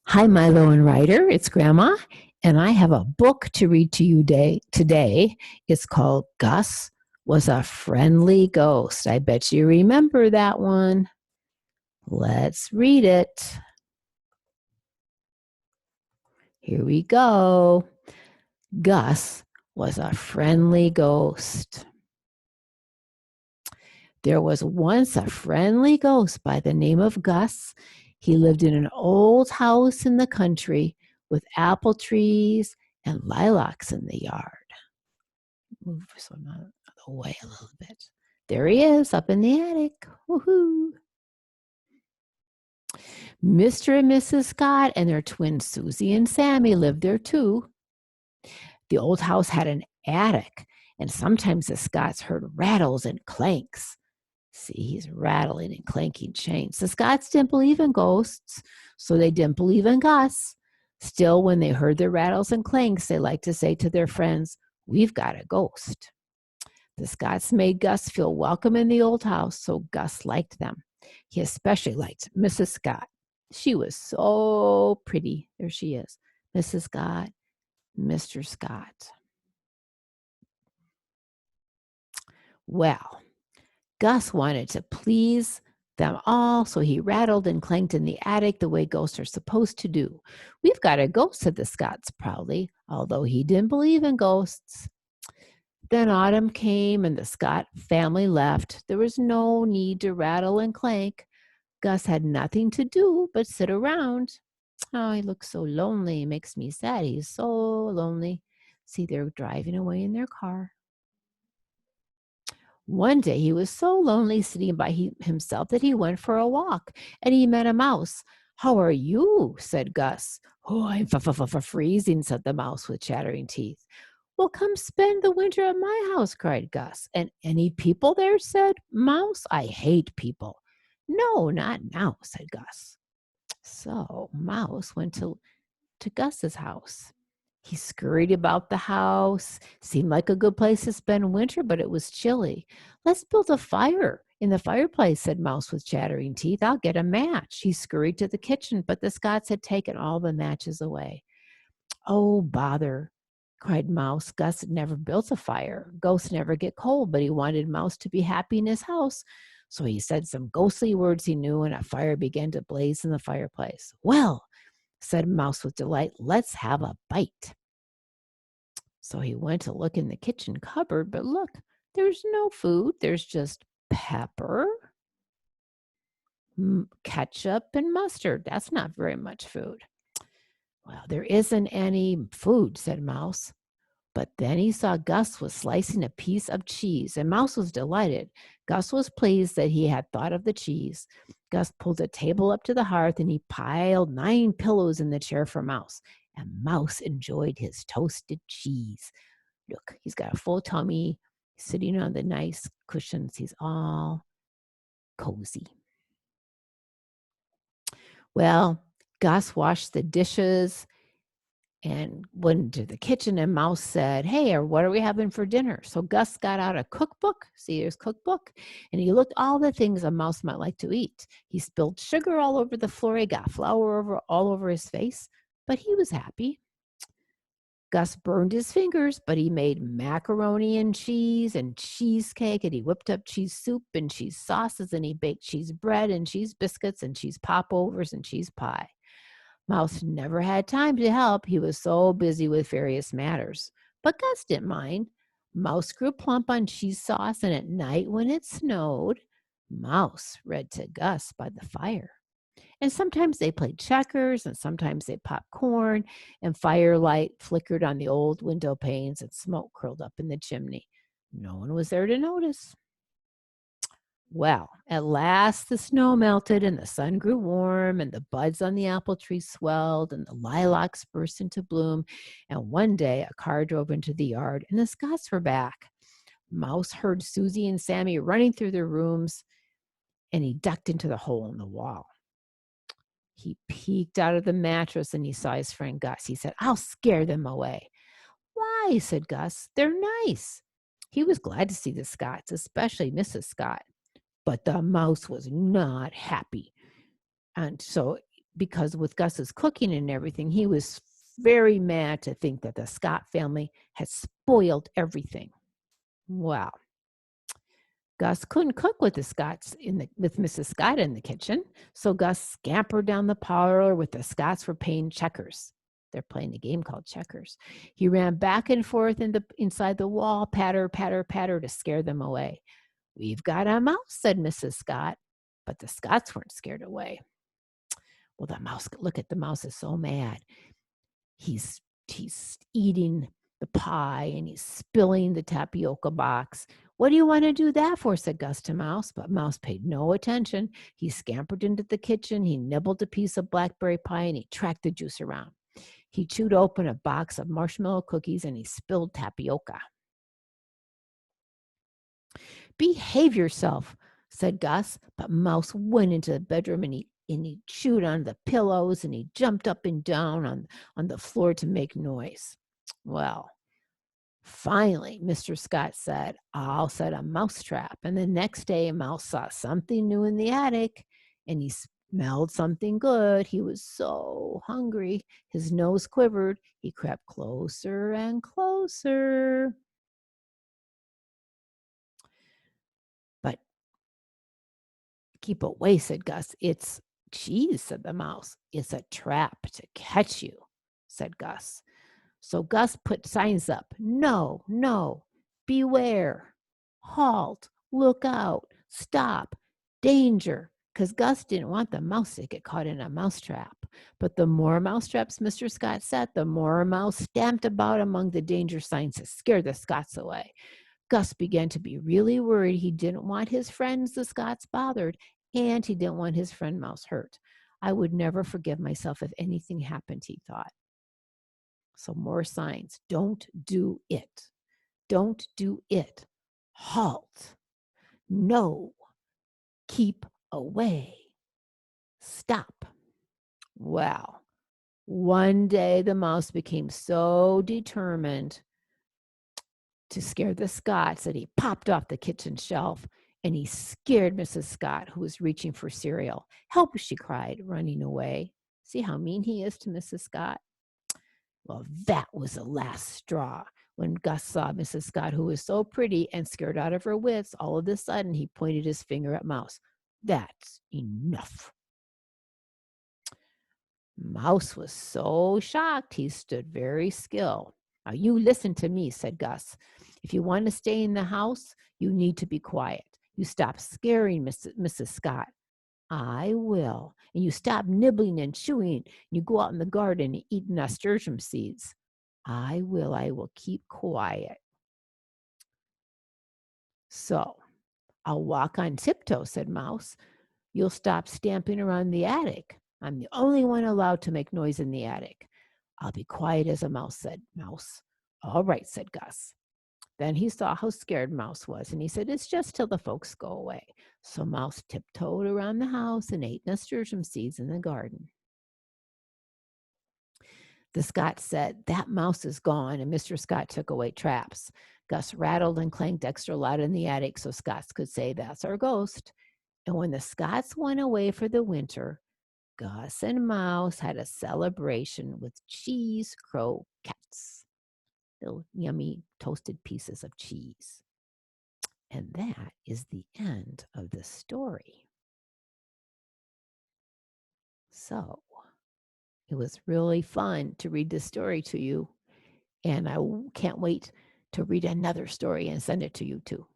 Hi, Milo and Ryder. It's Grandma, and I have a book to read to you today. It's called Gus Was a Friendly Ghost. I bet you remember that one. Let's read it. Here we go. Gus was a friendly ghost. There was once a friendly ghost by the name of Gus. He lived in an old house in the country with apple trees and lilacs in the yard. Move some out of the way a little bit. There he is up in the attic. Woohoo! Mr. and Mrs. Scott and their twins Susie and Sammy lived there too. The old house had an attic, and sometimes the Scotts heard rattles and clanks. See, he's rattling and clanking chains. The Scotts didn't believe in ghosts, so they didn't believe in Gus. Still, when they heard the rattles and clanks, they liked to say to their friends, "We've got a ghost." The Scotts made Gus feel welcome in the old house, so Gus liked them. He especially liked Mrs. Scott. She was so pretty. There she is. Mrs. Scott, Mr. Scott. Well, Gus wanted to please them all, so he rattled and clanked in the attic the way ghosts are supposed to do. "We've got a ghost," said the Scotts proudly, although he didn't believe in ghosts. Then autumn came and the Scott family left. There was no need to rattle and clank. Gus had nothing to do but sit around. "Oh, he looks so lonely. It makes me sad. He's so lonely." See, they're driving away in their car. One day he was so lonely sitting by himself that he went for a walk and he met a mouse. "How are you?" said Gus. "Oh, I'm freezing," said the mouse with chattering teeth. "Well, come spend the winter at my house," cried Gus. "And any people there?" said Mouse. "I hate people." "No, not now," said Gus. So Mouse went to Gus's house. He scurried about the house. Seemed like a good place to spend winter, but it was chilly. "Let's build a fire in the fireplace," said Mouse with chattering teeth. "I'll get a match." He scurried to the kitchen, but the Scots had taken all the matches away. "Oh, bother," cried Mouse. Gus had never built a fire. Ghosts never get cold, but he wanted Mouse to be happy in his house. So he said some ghostly words he knew, and a fire began to blaze in the fireplace. "Well," said Mouse with delight, "let's have a bite." So he went to look in the kitchen cupboard, but look, there's no food. There's just pepper, ketchup, and mustard. That's not very much food. "Well, there isn't any food," said Mouse. But then he saw Gus was slicing a piece of cheese, and Mouse was delighted. Gus was pleased that he had thought of the cheese. Gus pulled a table up to the hearth, and he piled 9 pillows in the chair for Mouse. And Mouse enjoyed his toasted cheese. Look, he's got a full tummy, sitting on the nice cushions. He's all cozy. Well, Gus washed the dishes and went to the kitchen, and Mouse said, "Hey, or what are we having for dinner?" So Gus got out a cookbook. See, here's cookbook. And he looked all the things a mouse might like to eat. He spilled sugar all over the floor. He got flour all over his face, but he was happy. Gus burned his fingers, but he made macaroni and cheese and cheesecake, and he whipped up cheese soup and cheese sauces, and he baked cheese bread and cheese biscuits and cheese popovers and cheese pie. Mouse never had time to help. He was so busy with various matters. But Gus didn't mind. Mouse grew plump on cheese sauce, and at night when it snowed, Mouse read to Gus by the fire. And sometimes they played checkers, and sometimes they popped corn, and firelight flickered on the old window panes, and smoke curled up in the chimney. No one was there to notice. Well, at last the snow melted and the sun grew warm and the buds on the apple tree swelled and the lilacs burst into bloom. And one day a car drove into the yard and the Scots were back. Mouse heard Susie and Sammy running through their rooms and he ducked into the hole in the wall. He peeked out of the mattress and he saw his friend Gus. He said, "I'll scare them away." "Why?" said Gus. "They're nice." He was glad to see the Scots, especially Mrs. Scott. But the mouse was not happy. And so because with Gus's cooking and everything, he was very mad to think that the Scott family had spoiled everything. Well, Gus couldn't cook with the Scotts with Mrs. Scott in the kitchen, so Gus scampered down the parlor with the Scotts were playing checkers. They're playing a game called checkers. He ran back and forth inside the wall, patter, patter, patter, to scare them away. "We've got a mouse," said Mrs. Scott, but the Scotts weren't scared away. Well, look at the mouse is so mad. He's eating the pie and he's spilling the tapioca box. "What do you want to do that for?" said Gus to Mouse, but Mouse paid no attention. He scampered into the kitchen, he nibbled a piece of blackberry pie, and he tracked the juice around. He chewed open a box of marshmallow cookies and he spilled tapioca. "Behave yourself," said Gus, but Mouse went into the bedroom and he chewed on the pillows and he jumped up and down on the floor to make noise. Well, finally, Mr. Scott said, "I'll set a mouse trap." And the next day, Mouse saw something new in the attic and he smelled something good. He was so hungry. His nose quivered. He crept closer and closer. But "Keep away," said Gus. "It's cheese," said the mouse. "It's a trap to catch you," said Gus. So Gus put signs up. "No, no, beware, halt, look out, stop, danger," because Gus didn't want the mouse to get caught in a mousetrap. But the more mousetraps Mr. Scott set, the more Mouse stamped about among the danger signs to scare the Scots away. Gus began to be really worried. He didn't want his friends, the Scots, bothered, and he didn't want his friend Mouse hurt. "I would never forgive myself if anything happened," he thought. So more signs. Don't do it. Don't do it. Halt. No. Keep away. Stop. Well, one day the mouse became so determined to scare the Scots that he popped off the kitchen shelf and he scared Mrs. Scott, who was reaching for cereal. "Help," she cried, running away. See how mean he is to Mrs. Scott? Well, that was the last straw. When Gus saw Mrs. Scott, who was so pretty and scared out of her wits, all of a sudden he pointed his finger at Mouse. "That's enough." Mouse was so shocked he stood very still. "Now you listen to me," said Gus. "If you want to stay in the house, you need to be quiet. You stop scaring Mrs. Scott." "I will." "And you stop nibbling and chewing. You go out in the garden and eat nasturtium seeds." "I will. I will keep quiet." "So I'll walk on tiptoe," said Mouse. "You'll stop stamping around the attic. I'm the only one allowed to make noise in the attic." "I'll be quiet as a mouse," said Mouse. "All right," said Gus. Then he saw how scared Mouse was, and he said, "It's just till the folks go away." So Mouse tiptoed around the house and ate nasturtium seeds in the garden. The Scot said, "That mouse is gone," and Mr. Scott took away traps. Gus rattled and clanked extra loud in the attic so Scots could say, "That's our ghost." And when the Scots went away for the winter, Gus and Mouse had a celebration with cheese croquettes, little yummy toasted pieces of cheese. And that is the end of the story. So it was really fun to read this story to you. And I can't wait to read another story and send it to you too.